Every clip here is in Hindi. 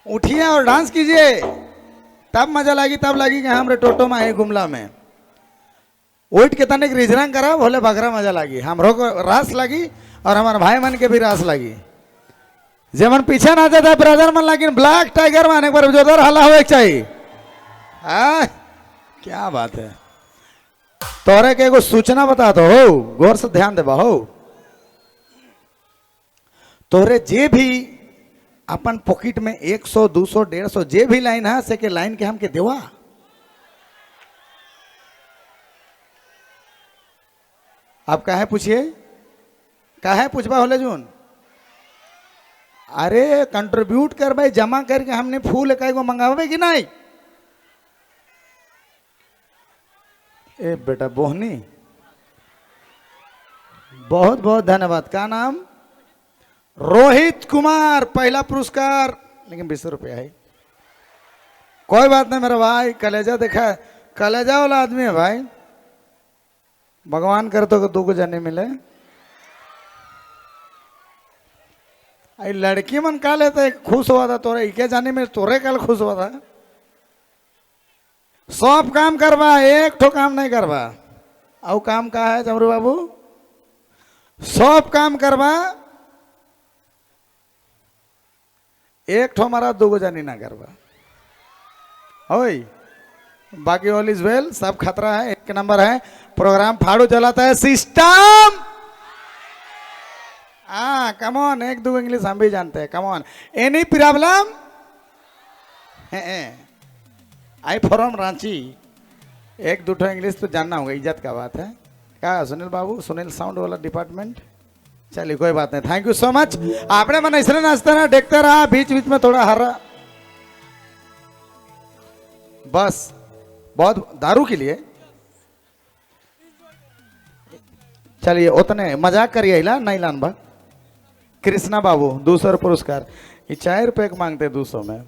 उठिए और डांस कीजिए, तब मजा लगी, तब लगी कि हमरे टोटो में है गुमला में उठ के तनिक रिजरंग करा बोले बकरा मजा लगी, हमरो को रास लगी और हमारे भाई मन के भी रास लगी। जेमन पीछे ना जाता ब्रदर मन लगी ब्लैक टाइगर में एक बार जोरदार हल्ला हो चाहिए। क्या बात है। तोरे के एगो सूचना बता दो हो, गौर से ध्यान देबा हो। तोरे जे भी अपन पॉकेट में 100 200 150 जे भी लाइन है से के लाइन के हम के देवा। आप काहे पूछिए, काहे पूछबा होले जून? अरे कंट्रीब्यूट कर भाई, जमा करके हमने फूल कई गो मंगावे कि नहीं? ए बेटा बोहनी, बहुत बहुत धन्यवाद। का नाम? रोहित कुमार, पहला पुरस्कार, लेकिन 20 रुपया है। कोई बात नहीं मेरा भाई, कलेजा देखा, कलेजा वाला आदमी है भाई। भगवान कर तो दो को जाने मिले। आई लड़की मन का लेते खुश हुआ था तोरे इके जाने में, तोरे कल खुश हुआ था। सब काम करवा, एक ठो काम नहीं करवा। और काम का है चमरू बाबू? सब काम करवा, एक ठो हमारा दो जानी ना करवा। ओए बाकी ऑल इज वेल, सब खतरा है, एक नंबर है। प्रोग्राम फाड़ू चलाता है सिस्टम। हाँ कम ऑन, एक दो इंग्लिश हम भी जानते हैं। Come on, any problem? I from Ranchi. एक दो इंग्लिश तो जानना होगा, इज्जत का बात है। क्या सुनील बाबू, सुनील साउंड वाला डिपार्टमेंट? चलिए कोई बात नहीं, थैंक यू सो मच। आपने मन इसलिए नाचता रहा, देखता रहा, बीच बीच में थोड़ा हर रहा, बस बहुत दारू के लिए। चलिए उतने मजाक करिए हिला नहीं लान बा। कृष्णा बाबू 200 पुरस्कार, ये 4 पैक मांगते 200 में,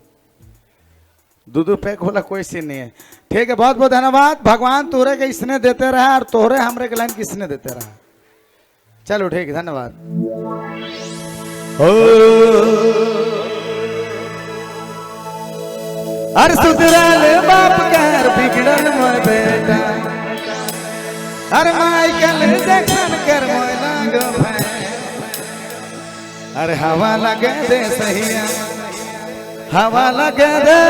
2 पैक वाला कोई सीन नहीं है। ठीक है, बहुत बहुत धन्यवाद। भगवान तोरे के इसने देते रहा और तोरे हमरे के लाइन किसने देते रहा। चलो ठीक है, धन्यवाद। अरे सुधरल बाप कर बिगड़ल मोर बेटा, अरे माइकल जैक्सन कर मोय लागो भाई, अरे हवा लगे दे सहिया, हवा लगे दे,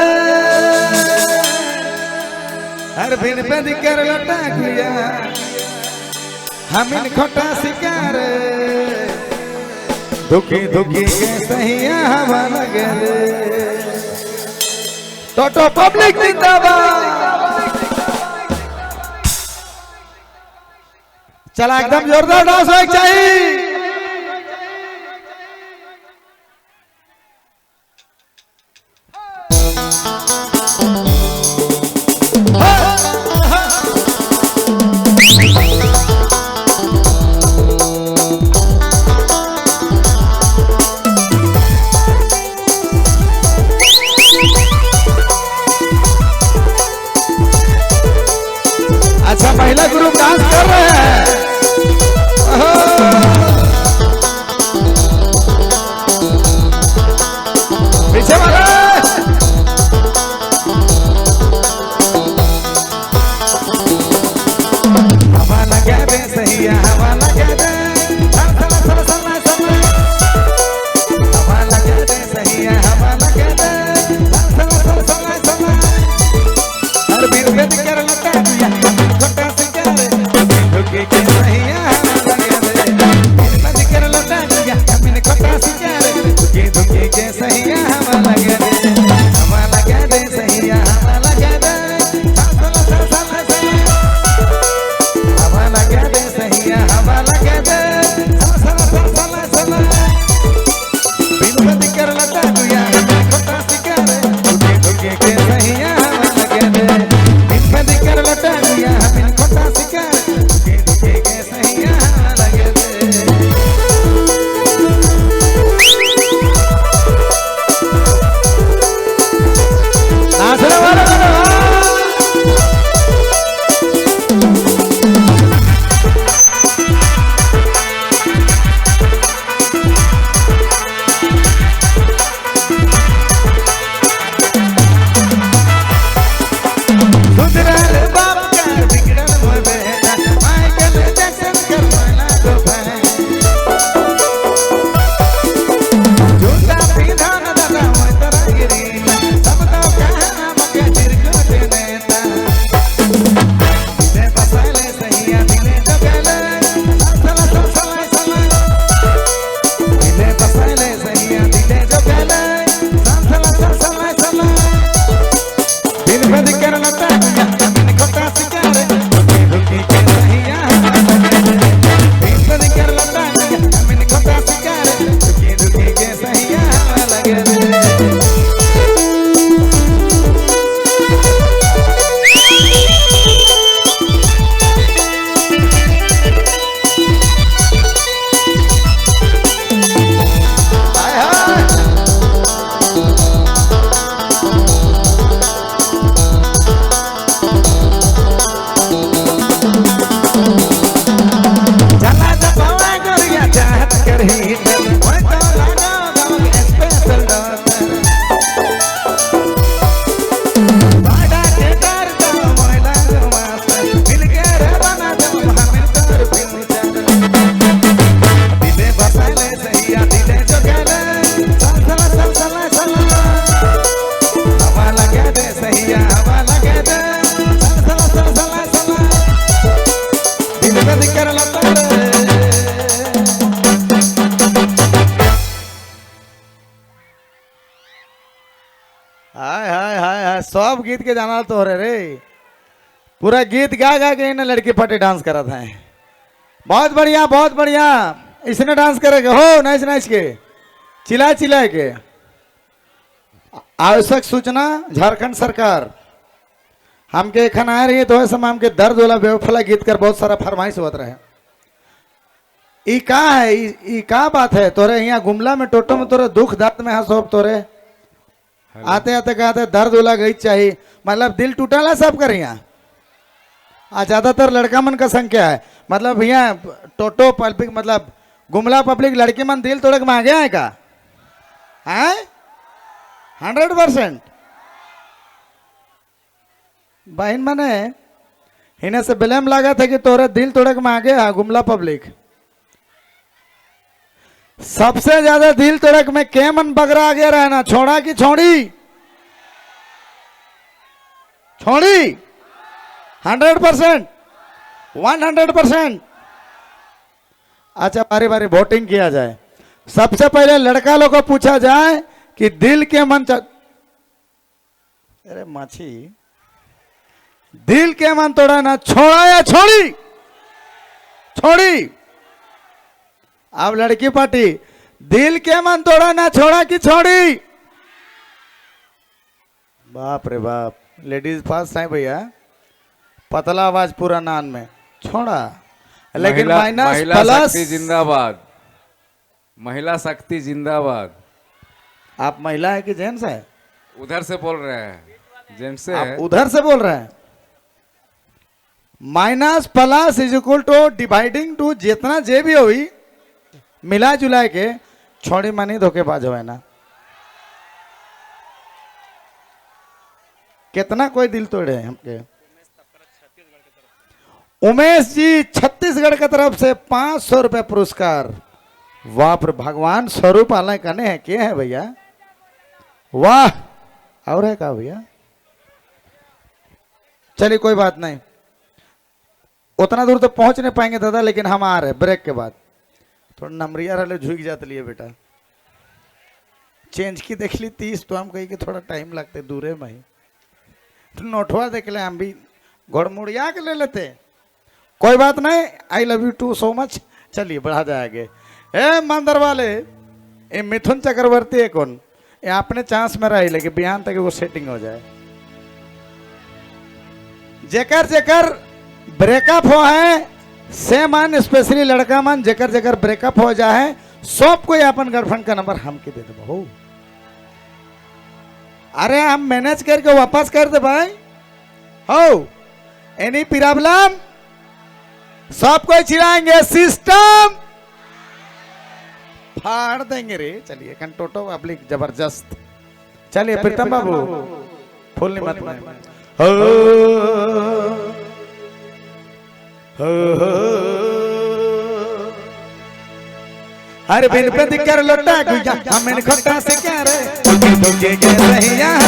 अरे बिन पे दिकर लटा किया, हम इन खोटा शिकार, दुखी दुखी के सहिया हवा लगे दे। टोटो पब्लिक जिंदाबाद। चला एकदम जोरदार डांस होना चाहिए। अच्छा महिला ग्रुप डांस कर रहे हैं। पीछे वाला हवा लगा दे सहिया, हवा लगा दे, हवा लगा दे सहिया, हवा लगा दे, हर बीर पे कर लटा दिया छोटा सिकार, दुखी के सहिया हवा लगा दे, बीर पे कर लटा दिया हमने छोटा सिकार, दुखी दुखी के सहिया हवा लगा दे, हवा लगा दे सहिया, हवा लगा दे, हवा लगा दे सहिया, हवा लगा दे, बीर पे कर लटा दिया हमने छोटा सिकार, दुखी दुखी के सहिया हवा लगा दे, बीर पे कर लटा दिया हमने छोटा सिकार, दुखी दुखी के सहिया हवा लगा दे। हाय हाय हाय हाय, सब गीत के जाना तो रे रे, पूरा गीत गा गा के इन्हें लड़की पटे डांस करा था। बहुत बढ़िया बहुत बढ़िया, इसने डांस करेगा हो नाच नाच के, चिल्ला चिल्ला के। आवश्यक सूचना झारखंड सरकार हमके एखन आ रही है तो ऐसा हमके दर्द वाला बेवफला गीत कर बहुत सारा फरमाइश होत रहे। ई का है, ई का बात है तोरे यहाँ गुमला में टोटो में तोरे दुख दर्द में हंसोब तोरे आते आते कहते दर्द वाला गई चाहिए, मतलब दिल टूटला सब कर यहाँ। आज ज्यादातर लड़का मन का संख्या है, मतलब यहाँ टोटो पब्लिक मतलब गुमला पब्लिक लड़की मन दिल तोड़े के मांगे है का है 100%। बहन मने इन्हें से ब्लेम लगा था कि तोरे दिल तोड़े के मांगे है गुमला पब्लिक। सबसे ज्यादा दिल तोड़क में के मन बगरा आगे रहना, छोड़ा कि छोड़ी? छोड़ी 100%, 100%। अच्छा बारी बारी वोटिंग किया जाए। सबसे पहले लड़का लोग को पूछा जाए कि दिल के मन अरे माछी, दिल के मन तोड़ा ना, छोड़ा या छोड़ी? छोड़ी। अब लड़की पार्टी, दिल के मन तोड़ा ना, छोड़ा कि छोड़ी? बाप रे बाप, लेडीज फर्स्ट है भैया, पतला आवाज पूरा नान में, छोड़ा। लेकिन माइनस प्लस जिंदाबाद, महिला शक्ति जिंदाबाद। आप महिला है कि जेंट्स है? उधर से बोल रहे हैं, जेंट्स से है। उधर से बोल रहे हैं। Minus plus is equal to dividing two, जितना जे भी हुई मिला जुला के छोड़ी मनी धोखेबाज हो ना। कितना कोई दिल तोड़े हमके। उमेश जी छत्तीसगढ़ की तरफ से 500 रुपए पुरस्कार। वाह भगवान स्वरूप आलय कने है, क्या है भैया? वाह। और है का भैया? चलिए कोई बात नहीं, उतना दूर तो पहुंच नहीं पाएंगे दादा, लेकिन हम आ रहे ब्रेक के बाद। थोड़ा नमरिया रहे झुक जाते लिए बेटा, चेंज की देख ली 30 तो हम कही कि थोड़ा टाइम लगते दूरे में ही। तो नोटवा देख ले, हम भी घोड़मुड़िया के ले लेते। कोई बात नहीं, I love you too so much. चलिए बढ़ा जाएंगे। ए मंदिर वाले, ये मिथुन चक्रवर्ती है कौन? ये अपने चांस में रही, लेकिन बिहान तक वो सेटिंग हो जाए। जेकर जेकर ब्रेकअप हो है से मन, स्पेशली लड़का मन जेकर जेकर ब्रेकअप हो जाए, सब कोई अपन गर्लफ्रेंड का नंबर हमके दे दे बहू। अरे हम मैनेज करके वापस कर दे भाई। हो एनी प्रॉब्लम? सब कोई चिल्लाएंगे, सिस्टम फाड़ देंगे रे। चलिए कंटोटो पब्लिक जबरदस्त। चलिए प्रीतम बाबू फुल मत हो, हर बिन पे कर लोटा गुया, हम इन खट्टा से क्या रे, धोखे के रहिया